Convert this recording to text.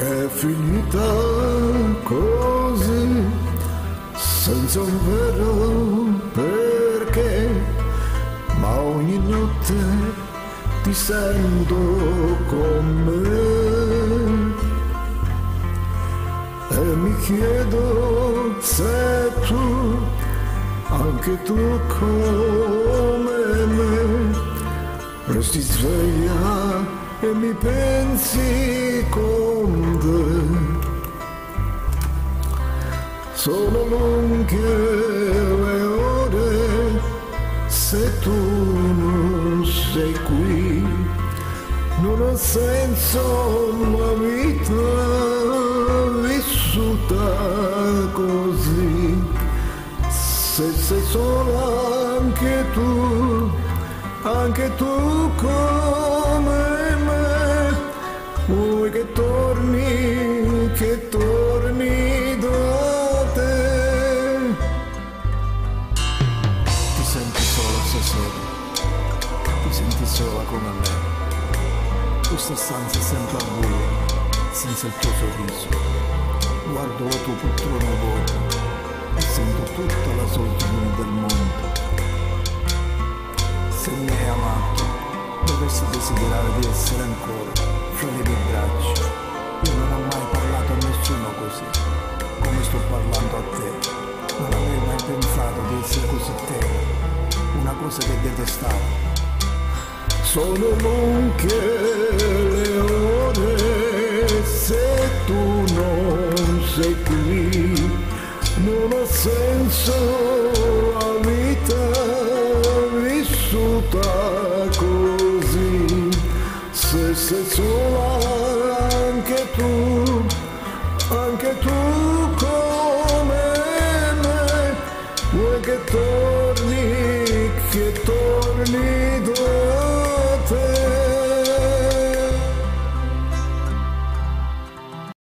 è finita così, senza un vero perché, ma ogni notte ti sento con me e mi chiedo se tu, anche tu come me, resti sveglia e mi pensi con te. Sono lunghe le ore se tu non sei qui, non ha senso la vita vissuta così. Se sei sola anche tu come me, vuoi che torni da te. Ti senti sola stasera, ti senti sola come me. Questa stanza è sempre al buio, senza il tuo sorriso. Guardo la tua poltrona vuota e sento tutta la solitudine del mondo. Se mi hai amato, dovessi desiderare di essere ancora fra le mie braccia. Io non ho mai parlato a nessuno così, come sto parlando a te. Non avevo mai pensato di essere così tenera, una cosa che detestavo. Sono lunghe le ore se tu non sei qui, non ha senso la vita vissuta così. Se sei sola anche tu come me, vuoi che torni